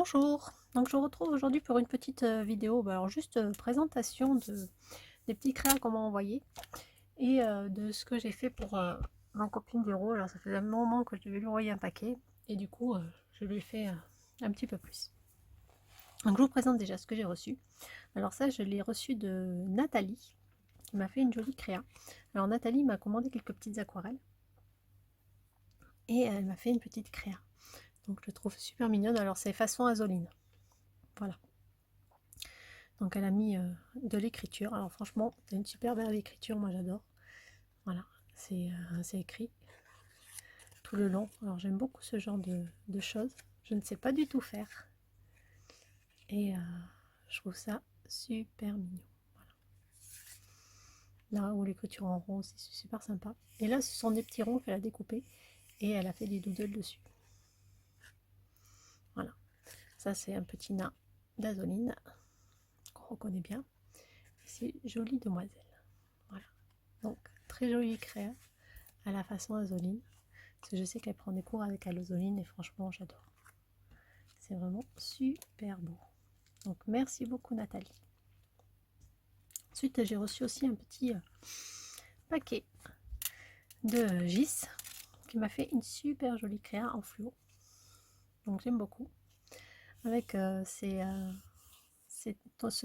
Bonjour, donc je vous retrouve aujourd'hui pour une petite vidéo, alors juste présentation des petits créas qu'on m'a envoyés et de ce que j'ai fait pour ma copine Véro. Alors ça faisait un moment que je devais lui envoyer un paquet et du coup je lui ai fait un petit peu plus. Donc je vous présente déjà ce que j'ai reçu. Alors ça je l'ai reçu de Nathalie qui m'a fait une jolie créa. Alors Nathalie m'a commandé quelques petites aquarelles et elle m'a fait une petite créa. Donc je le trouve super mignonne. Alors c'est façon azoline. Voilà. Donc elle a mis de l'écriture. Alors franchement, c'est une super belle écriture, moi j'adore. Voilà, c'est écrit tout le long. Alors j'aime beaucoup ce genre de choses. Je ne sais pas du tout faire. Et je trouve ça super mignon. Voilà. Là où l'écriture en rond, c'est super sympa. Et là, ce sont des petits ronds qu'elle a découpés. Et elle a fait des doodles dessus. Voilà. Ça, c'est un petit nain d'Azoline qu'on reconnaît bien. C'est Jolie Demoiselle. Voilà. Donc, très jolie créa à la façon Azoline. Parce que je sais qu'elle prend des cours avec Azoline et franchement, j'adore. C'est vraiment super beau. Donc, merci beaucoup Nathalie. Ensuite, j'ai reçu aussi un petit paquet de Gis qui m'a fait une super jolie créa en fluo. Donc, j'aime beaucoup. Avec ce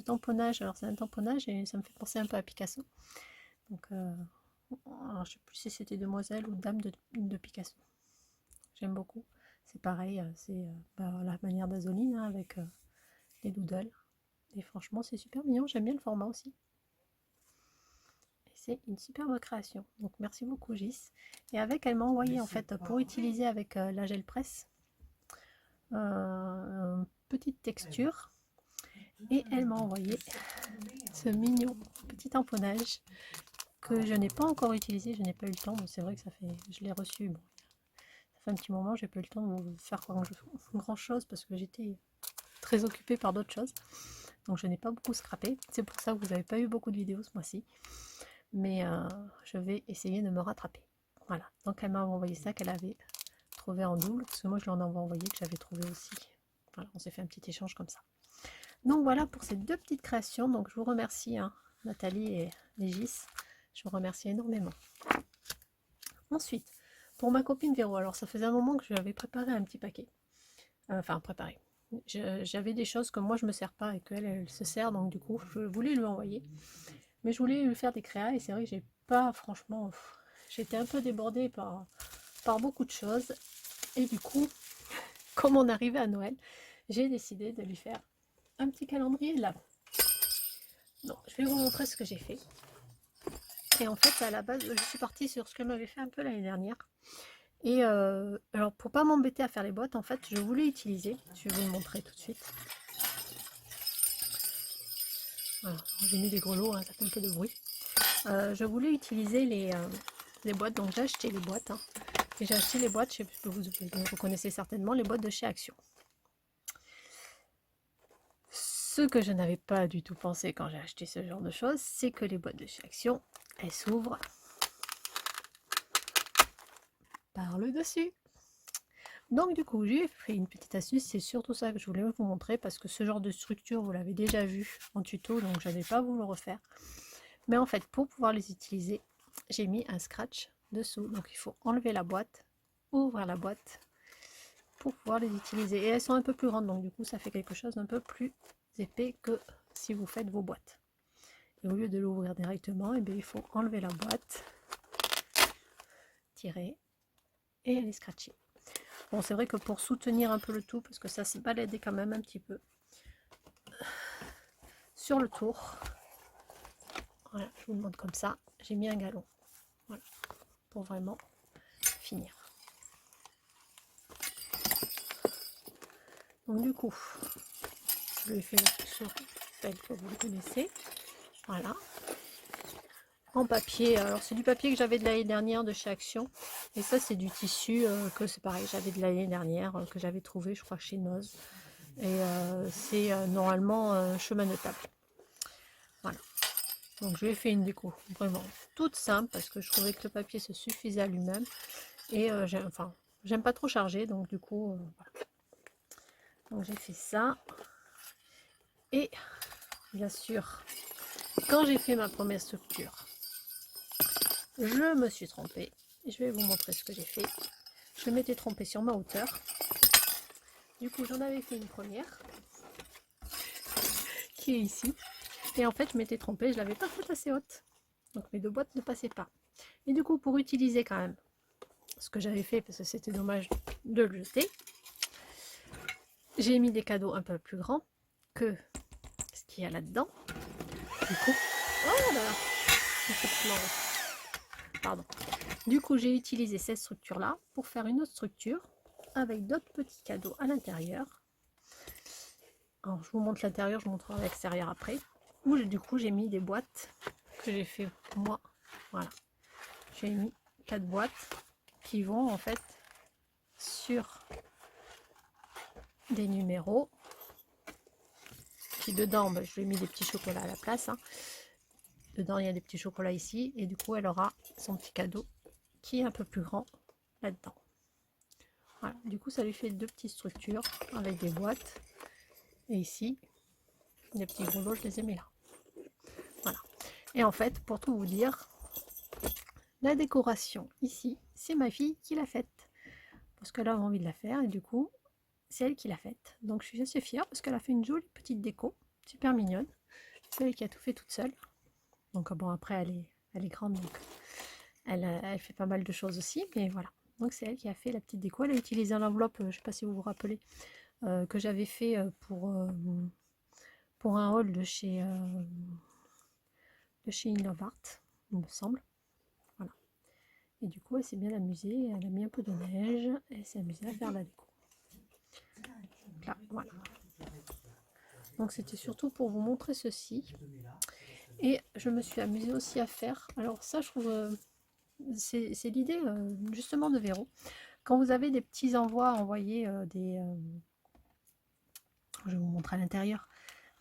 tamponnage. Alors, c'est un tamponnage et ça me fait penser un peu à Picasso. Donc, alors, je ne sais plus si c'était Demoiselle ou Dame de Picasso. J'aime beaucoup. C'est pareil, c'est la manière d'Azoline hein, avec les doodles. Et franchement, c'est super mignon. J'aime bien le format aussi. Et c'est une superbe création. Donc, merci beaucoup, Gis. Et avec, elle m'a envoyé, en fait, pour utiliser avec la gel presse, une petite texture. Et elle m'a envoyé ce mignon petit tamponnage que je n'ai pas encore utilisé. Je n'ai pas eu le temps. Bon, c'est vrai que ça fait... Je l'ai reçu. Bon, ça fait un petit moment. J'ai pas eu le temps de faire grand chose parce que j'étais très occupée par d'autres choses. Donc je n'ai pas beaucoup scrappé. C'est pour ça que vous n'avez pas eu beaucoup de vidéos ce mois-ci. Mais je vais essayer de me rattraper. Voilà. Donc elle m'a envoyé ça qu'elle avait trouvé en double. Parce que moi je lui en avais envoyé que j'avais trouvé aussi. Voilà, on s'est fait un petit échange comme ça. Donc voilà pour ces deux petites créations. Donc je vous remercie hein, Nathalie et Légis. Je vous remercie énormément. Ensuite, pour ma copine Véro. Alors ça faisait un moment que je lui avais préparé un petit paquet. Enfin préparé. J'avais des choses que moi je me sers pas et qu'elle elle se sert. Donc du coup je voulais lui envoyer. Mais je voulais lui faire des créas et c'est vrai que j'ai pas franchement... J'étais un peu débordée par beaucoup de choses. Et du coup, comme on arrivait à Noël, j'ai décidé de lui faire un petit calendrier de l'Avent. Donc, je vais vous montrer ce que j'ai fait. Et en fait, à la base, je suis partie sur ce que m'avait fait un peu l'année dernière. Et alors, pour pas m'embêter à faire les boîtes, en fait, je voulais utiliser, je vais vous le montrer tout de suite. Voilà, j'ai mis des grelots, hein, ça fait un peu de bruit. Je voulais utiliser les boîtes, donc j'ai acheté les boîtes. Hein. Et j'ai acheté les boîtes, vous connaissez certainement, les boîtes de chez Action. Ce que je n'avais pas du tout pensé quand j'ai acheté ce genre de choses, c'est que les boîtes de chez Action, elles s'ouvrent par le dessus. Donc du coup, j'ai fait une petite astuce, c'est surtout ça que je voulais vous montrer, parce que ce genre de structure, vous l'avez déjà vu en tuto, donc je n'allais pas vous le refaire. Mais en fait, pour pouvoir les utiliser, j'ai mis un scratch dessous. Donc il faut enlever la boîte, ouvrir la boîte, pour pouvoir les utiliser. Et elles sont un peu plus grandes, donc du coup ça fait quelque chose d'un peu plus épais que si vous faites vos boîtes. Et au lieu de l'ouvrir directement, et bien, il faut enlever la boîte, tirer et aller scratcher. Bon, c'est vrai que pour soutenir un peu le tout, parce que ça se baladait quand même un petit peu sur le tour, voilà, je vous le montre comme ça, j'ai mis un galon, voilà, pour vraiment finir. Donc du coup, je lui ai fait la souris telle que vous le connaissez. Voilà. En papier, alors c'est du papier que j'avais de l'année dernière de chez Action. Et ça c'est du tissu que c'est pareil, j'avais de l'année dernière, que j'avais trouvé je crois chez Noz. Et c'est normalement chemin de table. Voilà. Donc je lui ai fait une déco vraiment toute simple parce que je trouvais que le papier se suffisait à lui-même. Et j'aime pas trop charger, donc du coup, voilà. Donc j'ai fait ça. Et bien sûr, quand j'ai fait ma première structure, je me suis trompée. Je vais vous montrer ce que j'ai fait. Je m'étais trompée sur ma hauteur. Du coup, j'en avais fait une première, qui est ici. Et en fait, je m'étais trompée, je ne l'avais pas faite assez haute. Donc mes deux boîtes ne passaient pas. Et du coup, pour utiliser quand même ce que j'avais fait, parce que c'était dommage de le jeter, j'ai mis des cadeaux un peu plus grands que ce qu'il y a là-dedans. Du coup, oh là là, pardon. Du coup, j'ai utilisé cette structure-là pour faire une autre structure avec d'autres petits cadeaux à l'intérieur. Alors, je vous montre l'intérieur, je vous montrerai l'extérieur après. Où du coup, j'ai mis des boîtes que j'ai fait moi. Voilà. J'ai mis 4 boîtes qui vont en fait sur des numéros. Qui dedans, ben, je lui ai mis des petits chocolats à la place. Hein. Dedans, il y a des petits chocolats ici. Et du coup, elle aura son petit cadeau qui est un peu plus grand là-dedans. Voilà. Du coup, ça lui fait deux petites structures avec des boîtes. Et ici, les petits gros lots, je les ai mis là. Voilà. Et en fait, pour tout vous dire, la décoration ici, c'est ma fille qui l'a faite. Parce qu'elle a envie de la faire et du coup, c'est elle qui l'a faite. Donc je suis assez fière parce qu'elle a fait une jolie petite déco, super mignonne. C'est elle qui a tout fait toute seule. Donc bon, après, elle est grande, donc elle fait pas mal de choses aussi, mais voilà. Donc c'est elle qui a fait la petite déco. Elle a utilisé l'enveloppe, je ne sais pas si vous vous rappelez, que j'avais fait pour un haul de chez Innovart, il me semble. Voilà. Et du coup, elle s'est bien amusée. Elle a mis un peu de neige. Elle s'est amusée à faire la déco. Donc là, voilà. Donc c'était surtout pour vous montrer ceci. Et je me suis amusée aussi à faire. Alors ça, je trouve, c'est l'idée justement de Véro. Quand vous avez des petits envois envoyés, je vais vous montrer à l'intérieur,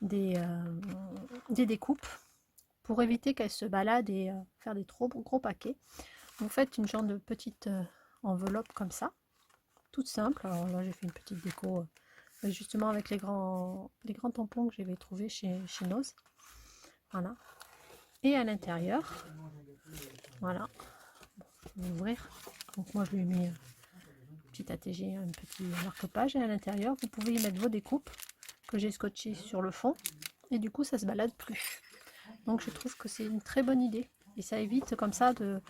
des découpes, pour éviter qu'elles se baladent et faire des trop gros paquets. Vous faites une genre de petite enveloppe comme ça, toute simple. Alors là, j'ai fait une petite déco justement avec les grands tampons que j'avais trouvé chez Noz. Voilà. Et à l'intérieur, voilà, je vais ouvrir. Donc moi, je lui ai mis un petit ATG, un petit marque-page. Et à l'intérieur, vous pouvez y mettre vos découpes que j'ai scotché sur le fond. Et du coup, ça se balade plus. Donc je trouve que c'est une très bonne idée. Et ça évite comme ça de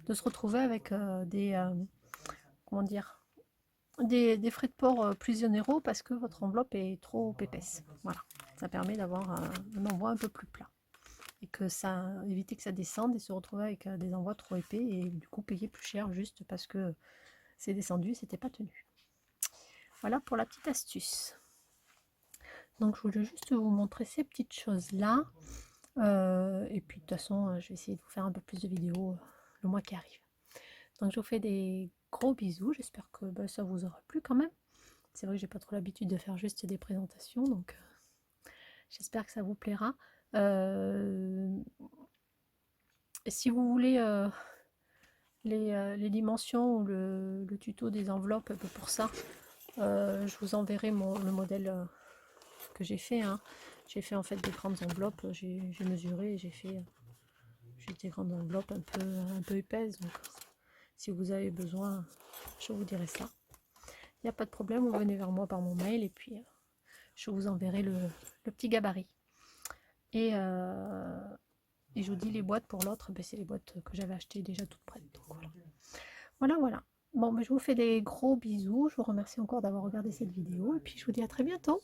se retrouver avec comment dire, des frais de port plus onéreux parce que votre enveloppe est trop épaisse. Voilà, ça permet d'avoir un envoi un peu plus plat. Et que ça éviter que ça descende et se retrouver avec des envois trop épais et du coup payer plus cher juste parce que c'est descendu, c'était pas tenu. Voilà pour la petite astuce. Donc je voulais juste vous montrer ces petites choses là. Et puis de toute façon, je vais essayer de vous faire un peu plus de vidéos le mois qui arrive. Donc je vous fais des gros bisous, j'espère que ça vous aura plu quand même. C'est vrai que j'ai pas trop l'habitude de faire juste des présentations, donc j'espère que ça vous plaira. Si vous voulez les dimensions ou le tuto des enveloppes pour ça, je vous enverrai le modèle que j'ai fait. Hein. J'ai fait en fait des grandes enveloppes, j'ai mesuré et j'ai fait des grandes enveloppes un peu épaisses. Donc si vous avez besoin, je vous dirai ça. Il n'y a pas de problème, vous venez vers moi par mon mail et puis je vous enverrai le petit gabarit. Et je vous dis les boîtes pour l'autre, c'est les boîtes que j'avais achetées déjà toutes prêtes. Donc voilà. Bon, je vous fais des gros bisous. Je vous remercie encore d'avoir regardé cette vidéo et puis je vous dis à très bientôt.